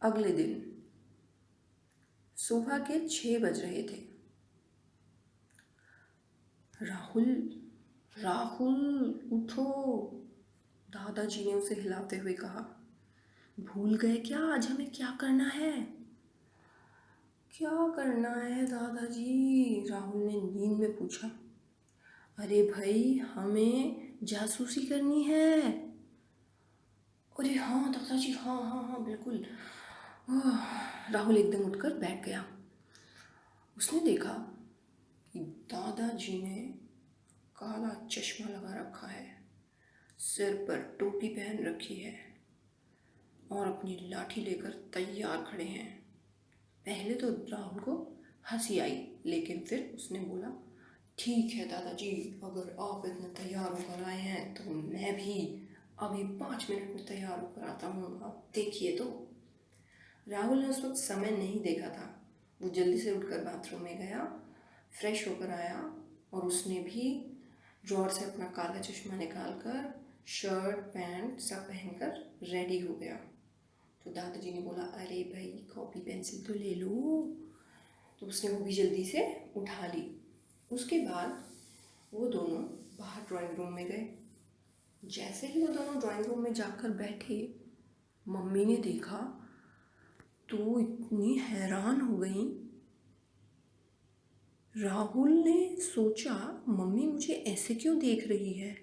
अगले दिन सुबह के 6 बज रहे थे। राहुल, राहुल उठो, दादाजी ने उसे हिलाते हुए कहा। भूल गए क्या आज हमें क्या करना है? क्या करना है दादाजी? राहुल ने नींद में पूछा। अरे भाई, हमें जासूसी करनी है। अरे हाँ दादाजी, हाँ हाँ हाँ बिल्कुल। राहुल एकदम उठकर बैठ गया। उसने देखा कि दादाजी ने काला चश्मा लगा रखा है, सिर पर टोपी पहन रखी है और अपनी लाठी लेकर तैयार खड़े हैं। पहले तो राहुल को हंसी आई, लेकिन फिर उसने बोला, ठीक है दादाजी, अगर आप इतने तैयार होकर आए हैं तो मैं भी अभी 5 मिनट में तैयार होकर आता हूँ, आप देखिए तो। राहुल ने उस वक्त समय नहीं देखा था। वो जल्दी से उठकर बाथरूम में गया, फ्रेश होकर आया और उसने भी ड्रॉर से अपना काला चश्मा निकाल कर शर्ट पैंट सब पहनकर रेडी हो गया। तो दादाजी ने बोला, अरे भाई कॉपी पेंसिल तो ले लो। तो उसने वो भी जल्दी से उठा ली। उसके बाद वो दोनों बाहर ड्राइंग रूम में गए। जैसे ही वो दोनों ड्राइंग रूम में जाकर बैठे, मम्मी ने देखा तो इतनी हैरान हो गई। राहुल ने सोचा, मम्मी मुझे ऐसे क्यों देख रही है?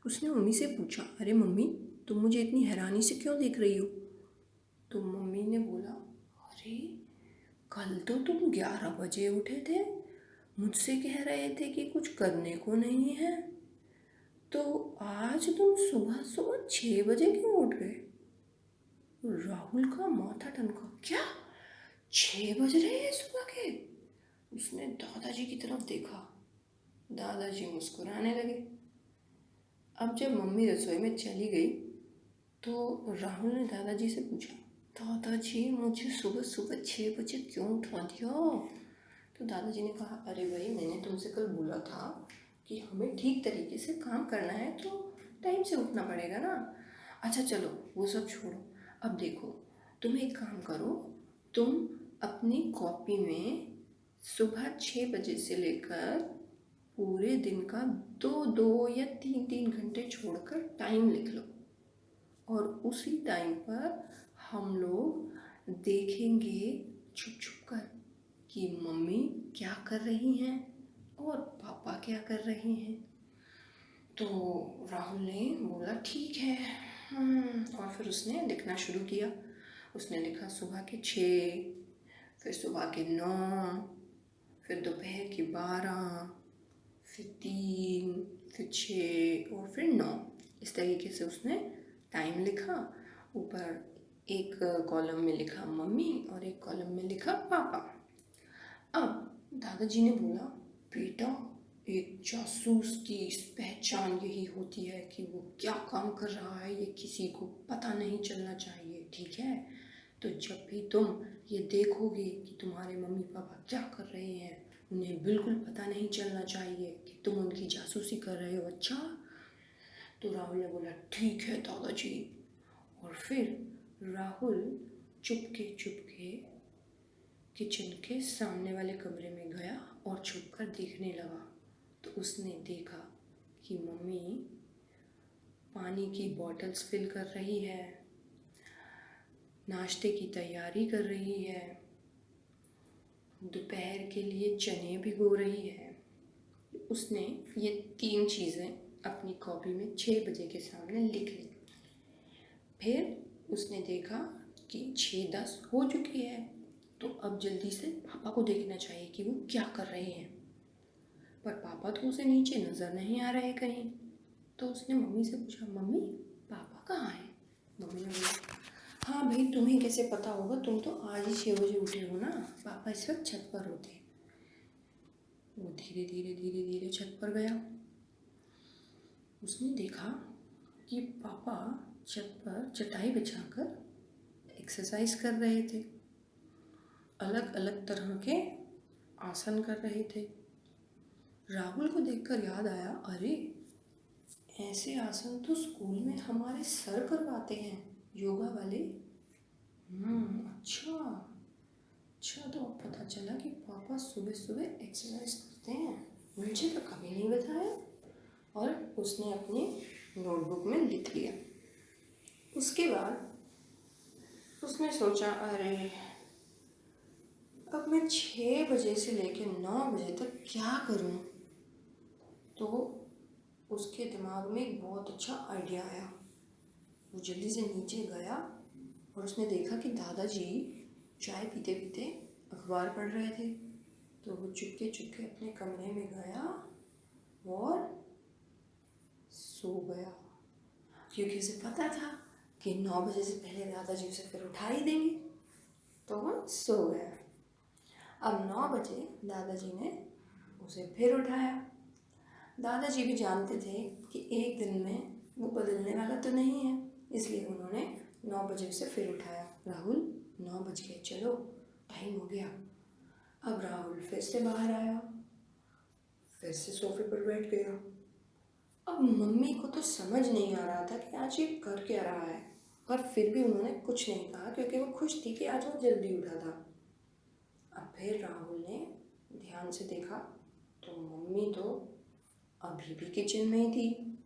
उसने मम्मी से पूछा, अरे मम्मी, तुम मुझे इतनी हैरानी से क्यों देख रही हो? तो मम्मी ने बोला, अरे कल तो तुम 11 बजे उठे थे, मुझसे कह रहे थे कि कुछ करने को नहीं है, तो आज तुम सुबह सुबह 6 बजे क्यों उठ गए? राहुल का माथा ठनका। क्या 6 बज रहे हैं सुबह के? उसने दादाजी की तरफ देखा। दादाजी मुस्कुराने लगे। अब जब मम्मी रसोई में चली गई तो राहुल ने दादाजी से पूछा, दादाजी मुझे सुबह सुबह 6 बजे क्यों उठा दिया? तो दादाजी ने कहा, अरे भाई, मैंने तुमसे कल बोला था कि हमें ठीक तरीके से काम करना है तो टाइम से उठना पड़ेगा ना। अच्छा चलो वो सब छोड़ो, अब देखो, तुम एक काम करो, तुम अपनी कॉपी में सुबह 6 बजे से लेकर पूरे दिन का 2-2 या 3-3 घंटे छोड़कर टाइम लिख लो और उसी टाइम पर हम लोग देखेंगे छुप छुप कर कि मम्मी क्या कर रही हैं और पापा क्या कर रहे हैं। तो राहुल ने बोला, ठीक है। और फिर उसने लिखना शुरू किया। उसने लिखा सुबह के 6, फिर सुबह के 9, फिर दोपहर के 12, फिर 3, फिर 6 और फिर 9। इस तरीके से उसने टाइम लिखा। ऊपर एक कॉलम में लिखा मम्मी और एक कॉलम में लिखा पापा। अब दादाजी ने बोला, बेटा, एक जासूस की पहचान यही होती है कि वो क्या काम कर रहा है ये किसी को पता नहीं चलना चाहिए, ठीक है? तो जब भी तुम ये देखोगे कि तुम्हारे मम्मी पापा क्या कर रहे हैं, उन्हें बिल्कुल पता नहीं चलना चाहिए कि तुम उनकी जासूसी कर रहे हो, अच्छा? तो राहुल ने बोला, ठीक है दादाजी। और फिर राहुल चुपके चुपके किचन के सामने वाले कमरे में गया और छुपकर देखने लगा। तो उसने देखा कि मम्मी पानी की बॉटल्स फिल कर रही है, नाश्ते की तैयारी कर रही है, दोपहर के लिए चने भिगो रही है। उसने ये 3 चीज़ें अपनी कॉपी में 6 बजे के सामने लिख ली। फिर उसने देखा कि 6:10 हो चुकी है, तो अब जल्दी से पापा को देखना चाहिए कि वो क्या कर रहे हैं। पर पापा तो उसे नीचे नज़र नहीं आ रहे कहीं। तो उसने मम्मी से पूछा, मम्मी पापा कहाँ हैं? मम्मी ने बोला, हाँ भाई, तुम्हें कैसे पता होगा, तुम तो आज ही 6 बजे उठे हो ना, पापा इस वक्त छत पर होते। वो धीरे धीरे धीरे धीरे छत पर गया। उसने देखा कि पापा छत पर चटाई बिछाकर एक्सरसाइज कर रहे थे, अलग अलग तरह के आसन कर रहे थे। राहुल को देखकर याद आया, अरे ऐसे आसन तो स्कूल में हमारे सर करवाते हैं, योगा वाले। अच्छा अच्छा, तो अब पता चला कि पापा सुबह सुबह एक्सरसाइज करते हैं, मुझे तो कभी नहीं बताया। और उसने अपनी नोटबुक में लिख लिया। उसके बाद उसने सोचा, अरे अब मैं 6 बजे से लेकर 9 बजे तक क्या करूं। तो उसके दिमाग में एक बहुत अच्छा आइडिया आया। वो जल्दी से नीचे गया और उसने देखा कि दादाजी चाय पीते पीते अखबार पढ़ रहे थे। तो वो चुपके चुपके अपने कमरे में गया और सो गया, क्योंकि उसे पता था कि 9 बजे से पहले दादाजी उसे फिर उठा ही देंगे। तो वो सो गया। अब 9 बजे दादाजी ने उसे फिर उठाया। दादाजी भी जानते थे कि एक दिन में वो बदलने वाला तो नहीं है, इसलिए उन्होंने 9 बजे उसे फिर उठाया। राहुल, 9 बज गए, चलो टाइम हो गया। अब राहुल फिर से बाहर आया, फिर से सोफे पर बैठ गया। अब मम्मी को तो समझ नहीं आ रहा था कि आज ये कर क्या रहा है, और फिर भी उन्होंने कुछ नहीं कहा क्योंकि वो खुश थी कि आज वो जल्दी उठा था। अब फिर राहुल ने ध्यान से देखा तो मम्मी तो अभी भी किचन में ही थी।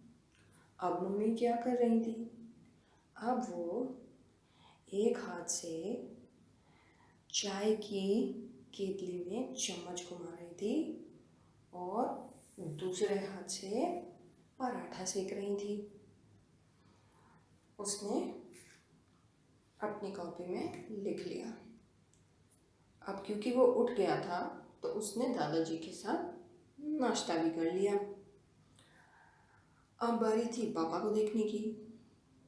अब मम्मी क्या कर रही थी, अब वो एक हाथ से चाय की केतली में चम्मच घुमा रही थी और दूसरे हाथ से पराठा सेक रही थी। उसने अपनी कॉपी में लिख लिया। अब क्योंकि वो उठ गया था तो उसने दादाजी के साथ नाश्ता भी कर लिया। अब बारी थी पापा को देखने की।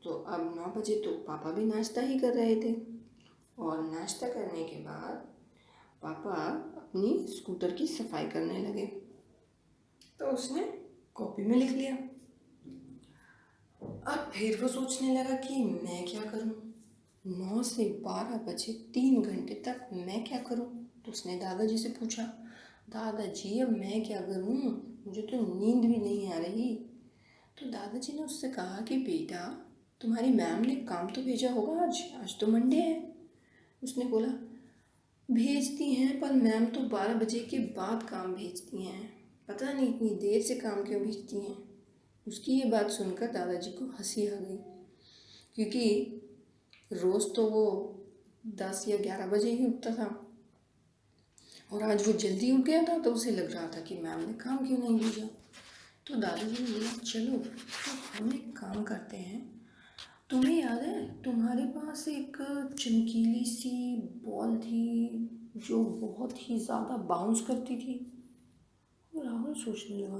तो अब 9 बजे तो पापा भी नाश्ता ही कर रहे थे, और नाश्ता करने के बाद पापा अपनी स्कूटर की सफाई करने लगे। तो उसने कॉपी में लिख लिया। अब फिर वो सोचने लगा कि मैं क्या करूं, 9 से 12 बजे 3 घंटे तक मैं क्या करूं। तो उसने दादाजी से पूछा, दादाजी अब मैं क्या करूं, मुझे तो नींद भी नहीं आ रही। तो दादाजी ने उससे कहा कि बेटा, तुम्हारी मैम ने काम तो भेजा होगा, आज आज तो मंडे है। उसने बोला, भेजती हैं पर मैम तो 12 बजे के बाद काम भेजती हैं, पता नहीं इतनी देर से काम क्यों भेजती हैं। उसकी ये बात सुनकर दादाजी को हंसी आ गई, क्योंकि रोज़ तो वो 10 या 11 बजे ही उठता था, और आज वो जल्दी उठ गया था तो उसे लग रहा था कि मैम ने काम क्यों नहीं भेजा। तो दादाजी ने बोला, चलो तो हम एक काम करते हैं, तुम्हें याद है तुम्हारे पास एक चमकीली सी बॉल थी जो बहुत ही ज़्यादा बाउंस करती थी। और राहुल सोचने लगा,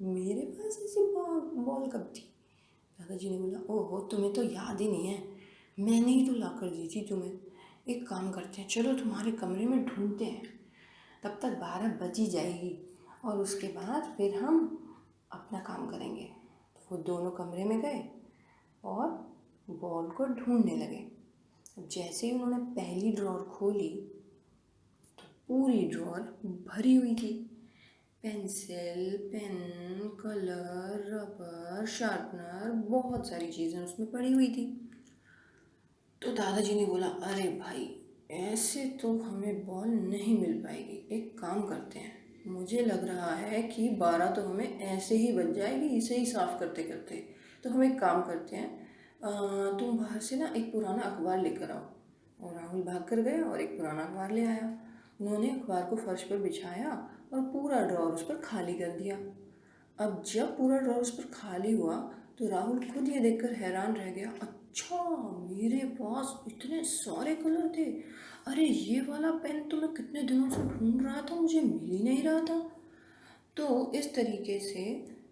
मेरे पास ऐसी बॉल कब थी। दादाजी ने बोला, ओहो तुम्हें तो याद ही नहीं है, मैंने ही तो ला कर दी थी तुम्हें। एक काम करते हैं, चलो तुम्हारे कमरे में ढूंढते हैं, तब तक 12 बज ही जाएगी, और उसके बाद फिर हम अपना काम करेंगे। तो वो दोनों कमरे में गए और बॉल को ढूंढने लगे। अब जैसे ही उन्होंने पहली ड्रॉर खोली तो पूरी ड्रॉर भरी हुई थी। Pencil, pen, colour, rubber, sharpener, बहुत सारी चीज़ें उसमें पड़ी हुई थी। तो दादाजी ने बोला, अरे भाई ऐसे तो हमें बॉल नहीं मिल पाएगी, एक काम करते हैं, मुझे लग रहा है कि 12 तो हमें ऐसे ही बन जाएगी इसे ही साफ़ करते करते। तो हम एक काम करते हैं, तुम बाहर से ना एक पुराना अखबार लेकर आओ। और राहुल भाग कर गया और एक पुराना अखबार ले आया। उन्होंने अखबार को फर्श पर बिछाया और पूरा ड्रॉर उस पर खाली कर दिया। अब जब पूरा ड्रॉर उस पर खाली हुआ तो राहुल खुद ये देखकर हैरान रह गया, अच्छा मेरे पास इतने सारे कलर थे, अरे ये वाला पेन तो मैं कितने दिनों से ढूंढ रहा था, मुझे मिल ही नहीं रहा था। तो इस तरीके से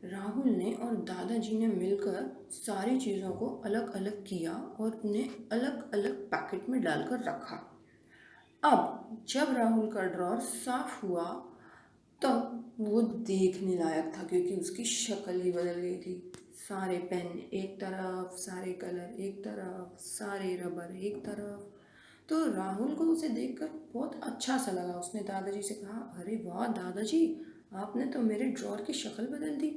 राहुल ने और दादाजी ने मिलकर सारी चीज़ों को अलग अलग किया और उन्हें अलग अलग पैकेट में डालकर रखा। अब जब राहुल का ड्रॉर साफ हुआ तब वो देखने लायक था, क्योंकि उसकी शक्ल ही बदल गई थी। सारे पेन एक तरफ, सारे कलर एक तरफ, सारे रबर एक तरफ। तो राहुल को उसे देखकर बहुत अच्छा सा लगा। उसने दादाजी से कहा, अरे वाह दादाजी, आपने तो मेरे ड्रॉर की शक्ल बदल दी।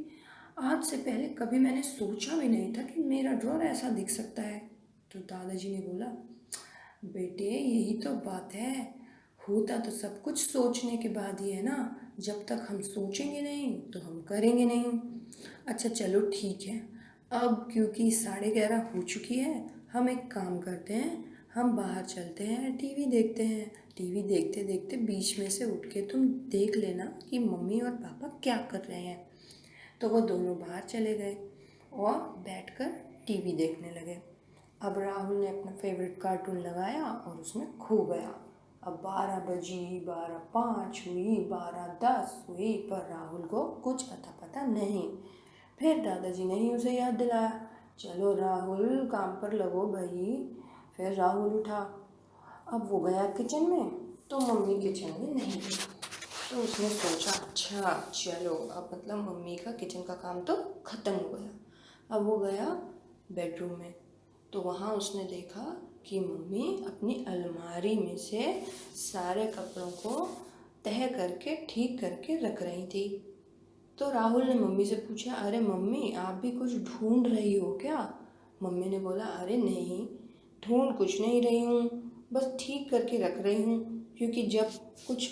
आज से पहले कभी मैंने सोचा भी नहीं था कि मेरा ड्रॉर ऐसा दिख सकता है। तो दादाजी ने बोला, बेटे यही तो बात है, होता तो सब कुछ सोचने के बाद ही है ना। जब तक हम सोचेंगे नहीं तो हम करेंगे नहीं। अच्छा चलो ठीक है, अब क्योंकि 11:30 हो चुकी है, हम एक काम करते हैं, हम बाहर चलते हैं, टीवी देखते हैं। टीवी देखते देखते बीच में से उठ के तुम देख लेना कि मम्मी और पापा क्या कर रहे हैं। तो वो दोनों बाहर चले गए और बैठकर टीवी देखने लगे। अब राहुल ने अपना फेवरेट कार्टून लगाया और उसमें खो गया। अब 12 बजी, 12:05 हुई, 12:10 हुई, पर राहुल को कुछ अता पता नहीं। फिर दादाजी ने ही उसे याद दिलाया, चलो राहुल काम पर लगो भाई। फिर राहुल उठा। अब वो गया किचन में, तो मम्मी किचन में नहीं थी। तो उसने सोचा अच्छा चलो, अब मतलब मम्मी का किचन का काम तो ख़त्म हो गया। अब वो गया बेडरूम में, तो वहाँ उसने देखा कि मम्मी अपनी अलमारी में से सारे कपड़ों को तह करके ठीक करके रख रही थी। तो राहुल ने मम्मी से पूछा, अरे मम्मी आप भी कुछ ढूंढ रही हो क्या? मम्मी ने बोला, अरे नहीं, ढूंढ कुछ नहीं रही हूँ, बस ठीक करके रख रही हूँ, क्योंकि जब कुछ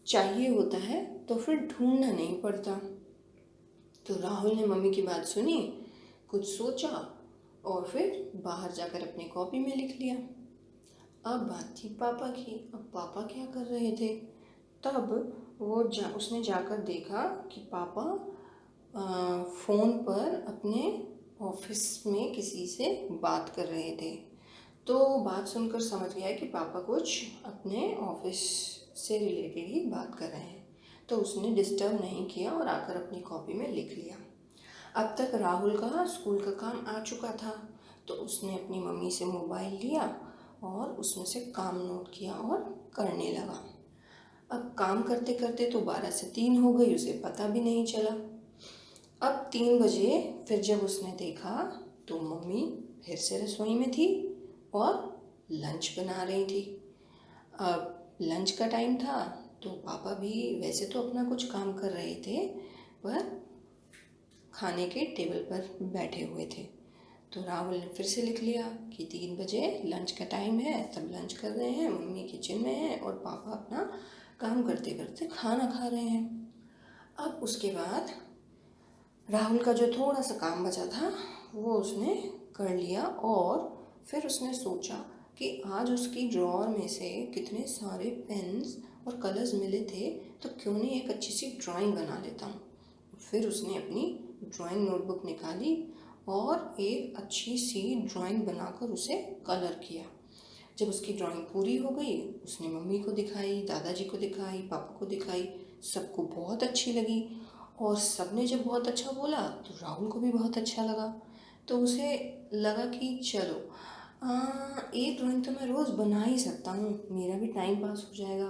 चाहिए होता है तो फिर ढूंढना नहीं पड़ता। तो राहुल ने मम्मी की बात सुनी, कुछ सोचा और फिर बाहर जाकर अपनी कॉपी में लिख लिया। अब बात थी पापा की। अब पापा क्या कर रहे थे? तब उसने जाकर देखा कि पापा फ़ोन पर अपने ऑफिस में किसी से बात कर रहे थे। तो बात सुनकर समझ गया कि पापा कुछ अपने ऑफिस से रिलेटेड ही बात कर रहे हैं। तो उसने डिस्टर्ब नहीं किया और आकर अपनी कॉपी में लिख लिया। अब तक राहुल का स्कूल का काम आ चुका था, तो उसने अपनी मम्मी से मोबाइल लिया और उसमें से काम नोट किया और करने लगा। अब काम करते करते तो 12 से 3 हो गई, उसे पता भी नहीं चला। अब 3 बजे फिर जब उसने देखा तो मम्मी फिर से रसोई में थी और लंच बना रही थी। अब लंच का टाइम था, तो पापा भी वैसे तो अपना कुछ काम कर रहे थे, पर खाने के टेबल पर बैठे हुए थे। तो राहुल ने फिर से लिख लिया कि 3 बजे लंच का टाइम है, तब लंच कर रहे हैं, मम्मी किचन में है और पापा अपना काम करते करते खाना खा रहे हैं। अब उसके बाद राहुल का जो थोड़ा सा काम बचा था वो उसने कर लिया और फिर उसने सोचा कि आज उसकी ड्रॉअर में से कितने सारे पेन्स और कलर्स मिले थे, तो क्यों नहीं एक अच्छी सी ड्राइंग बना लेता हूँ। फिर उसने अपनी ड्राइंग नोटबुक निकाली और एक अच्छी सी ड्राइंग बनाकर उसे कलर किया। जब उसकी ड्राइंग पूरी हो गई, उसने मम्मी को दिखाई, दादाजी को दिखाई, पापा को दिखाई, सबको बहुत अच्छी लगी। और सबने जब बहुत अच्छा बोला तो राहुल को भी बहुत अच्छा लगा। तो उसे लगा कि चलो एक ड्राइंग तो मैं रोज़ बना ही सकता हूँ, मेरा भी टाइम पास हो जाएगा।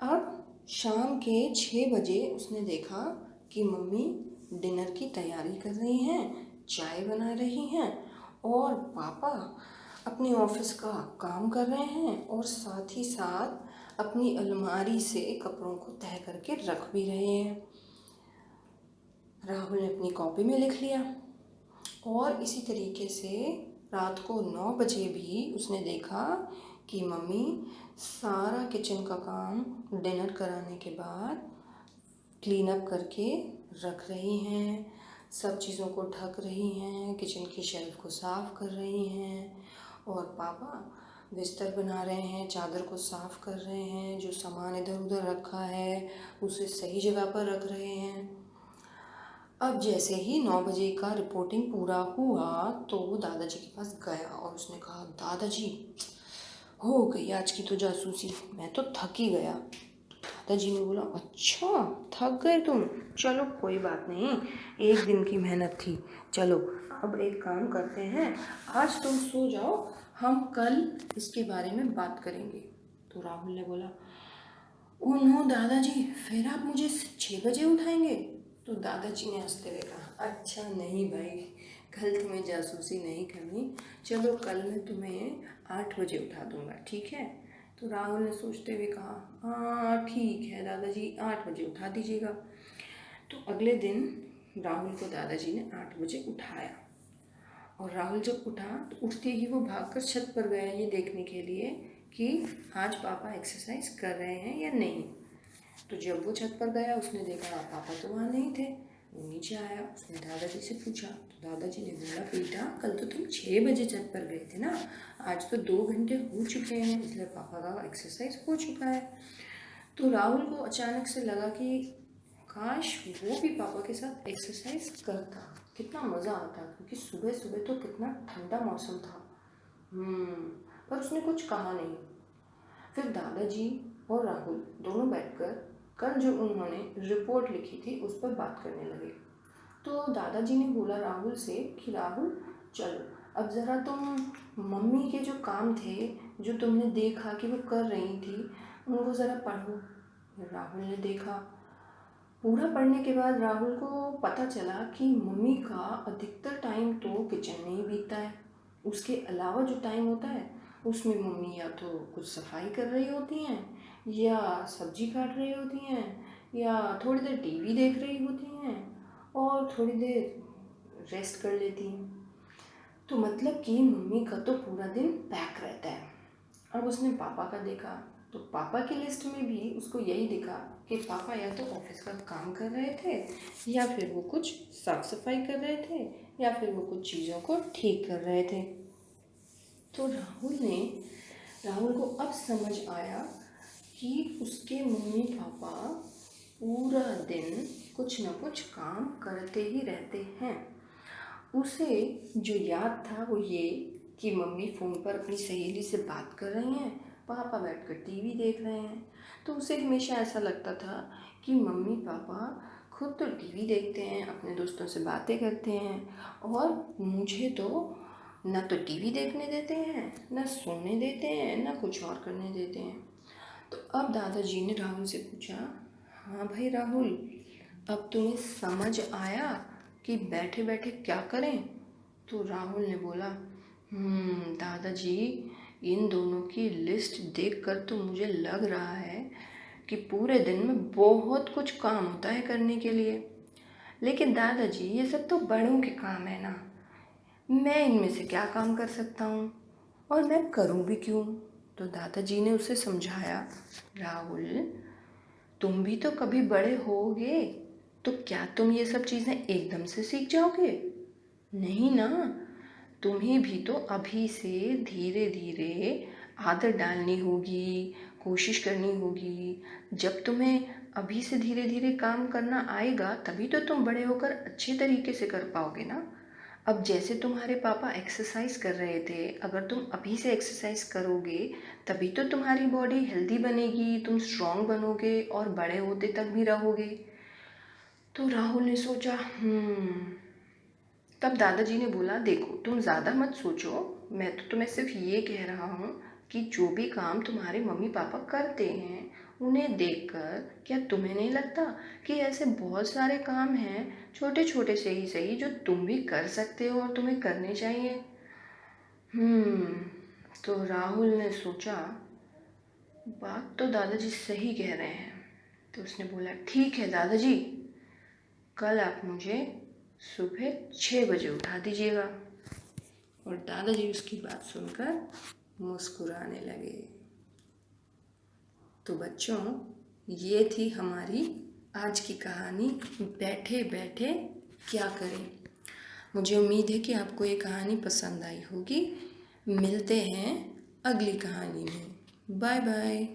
अब शाम के 6 बजे उसने देखा कि मम्मी डिनर की तैयारी कर रही हैं, चाय बना रही हैं और पापा अपने ऑफिस का काम कर रहे हैं और साथ ही साथ अपनी अलमारी से कपड़ों को तह करके रख भी रहे हैं। राहुल ने अपनी कॉपी में लिख लिया और इसी तरीके से रात को 9 बजे भी उसने देखा कि मम्मी सारा किचन का काम डिनर कराने के बाद क्लीन अप करके रख रही हैं, सब चीज़ों को ढक रही हैं, किचन की शेल्फ को साफ़ कर रही हैं और पापा बिस्तर बना रहे हैं, चादर को साफ़ कर रहे हैं, जो सामान इधर उधर रखा है उसे सही जगह पर रख रहे हैं। अब जैसे ही 9 बजे का रिपोर्टिंग पूरा हुआ तो वो दादाजी के पास गया और उसने कहा, दादाजी हो गई आज की तो जासूसी, मैं तो थक ही गया। दादाजी ने बोला, अच्छा थक गए तुम, चलो कोई बात नहीं, एक दिन की मेहनत थी। चलो अब एक काम करते हैं, आज तुम सो जाओ, हम कल इसके बारे में बात करेंगे। तो राहुल ने बोला, ओह नो दादाजी, फिर आप मुझे 6 बजे उठाएंगे? तो दादाजी ने हंसते हुए कहा, अच्छा नहीं भाई, कल तुम्हें जासूसी नहीं करनी, चलो कल मैं तुम्हें 8 बजे उठा दूंगा, ठीक है? तो राहुल ने सोचते हुए कहा, हाँ ठीक है दादाजी, 8 बजे उठा दीजिएगा। तो अगले दिन राहुल को दादाजी ने 8 बजे उठाया और राहुल जब उठा तो उठते ही वो भागकर छत पर गया ये देखने के लिए कि आज पापा एक्सरसाइज कर रहे हैं या नहीं। तो जब वो छत पर गया उसने देखा पापा तो वहाँ नहीं थे। वो नीचे आया, उसने दादाजी से पूछा तो दादाजी ने बोला बेटा कल तो तुम 6 बजे छत पर गए थे ना, आज तो 2 घंटे हो चुके हैं, इसलिए पापा का एक्सरसाइज हो चुका है। तो राहुल को अचानक से लगा कि काश वो भी पापा के साथ एक्सरसाइज करता, कितना मज़ा आता, क्योंकि सुबह सुबह तो कितना ठंडा मौसम था। पर उसने कुछ कहा नहीं। फिर दादाजी और राहुल दोनों बैठकर कल जो उन्होंने रिपोर्ट लिखी थी उस पर बात करने लगे। तो दादाजी ने बोला राहुल से कि राहुल चलो अब ज़रा तुम मम्मी के जो काम थे, जो तुमने देखा कि वो कर रही थी, उनको ज़रा पढ़ो। राहुल ने देखा, पूरा पढ़ने के बाद राहुल को पता चला कि मम्मी का अधिकतर टाइम तो किचन में ही बीतता है। उसके अलावा जो टाइम होता है उसमें मम्मी या तो कुछ सफाई कर रही होती हैं, या सब्जी काट रही होती हैं, या थोड़ी देर टीवी देख रही होती हैं, और थोड़ी देर रेस्ट कर लेती हैं। तो मतलब कि मम्मी का तो पूरा दिन पैक रहता है। अब उसने पापा का देखा तो पापा की लिस्ट में भी उसको यही दिखा कि पापा या तो ऑफिस का काम कर रहे थे, या फिर वो कुछ साफ सफाई कर रहे थे, या फिर वो कुछ चीज़ों को ठीक कर रहे थे। तो राहुल को अब समझ आया कि उसके मम्मी पापा पूरा दिन कुछ न कुछ काम करते ही रहते हैं। उसे जो याद था वो ये कि मम्मी फ़ोन पर अपनी सहेली से बात कर रही हैं, पापा बैठकर टीवी देख रहे हैं। तो उसे हमेशा ऐसा लगता था कि मम्मी पापा खुद तो टीवी देखते हैं, अपने दोस्तों से बातें करते हैं, और मुझे तो ना तो टीवी देखने देते हैं, ना सोने देते हैं, ना कुछ और करने देते हैं। तो अब दादाजी ने राहुल से पूछा, हाँ भाई राहुल, अब तुम्हें समझ आया कि बैठे बैठे क्या करें? तो राहुल ने बोला, दादाजी, इन दोनों की लिस्ट देखकर तो मुझे लग रहा है कि पूरे दिन में बहुत कुछ काम होता है करने के लिए। लेकिन दादाजी ये सब तो बड़ों के काम है ना, मैं इनमें से क्या काम कर सकता हूँ, और मैं करूँ भी क्यों? तो दादाजी ने उसे समझाया, राहुल तुम भी तो कभी बड़े होगे, तो क्या तुम ये सब चीज़ें एकदम से सीख जाओगे? नहीं ना, तुम्हें भी तो अभी से धीरे धीरे आदत डालनी होगी, कोशिश करनी होगी। जब तुम्हें अभी से धीरे धीरे काम करना आएगा तभी तो तुम बड़े होकर अच्छे तरीके से कर पाओगे ना। अब जैसे तुम्हारे पापा एक्सरसाइज कर रहे थे, अगर तुम अभी से एक्सरसाइज करोगे तभी तो तुम्हारी बॉडी हेल्दी बनेगी, तुम स्ट्रांग बनोगे और बड़े होते तक भी रहोगे। तो राहुल ने सोचा, तब दादाजी ने बोला, देखो तुम ज़्यादा मत सोचो, मैं तो तुम्हें सिर्फ ये कह रहा हूँ कि जो भी काम तुम्हारे मम्मी पापा करते हैं उन्हें देखकर क्या तुम्हें नहीं लगता कि ऐसे बहुत सारे काम हैं, छोटे छोटे से ही सही, जो तुम भी कर सकते हो और तुम्हें करने चाहिए। तो राहुल ने सोचा, बात तो दादाजी सही कह रहे हैं। तो उसने बोला, ठीक है दादाजी, कल आप मुझे सुबह 6 बजे उठा दीजिएगा। और दादाजी उसकी बात सुनकर मुस्कुराने लगे। तो बच्चों, ये थी हमारी आज की कहानी, बैठे बैठे क्या करें। मुझे उम्मीद है कि आपको ये कहानी पसंद आई होगी। मिलते हैं अगली कहानी में। Bye bye.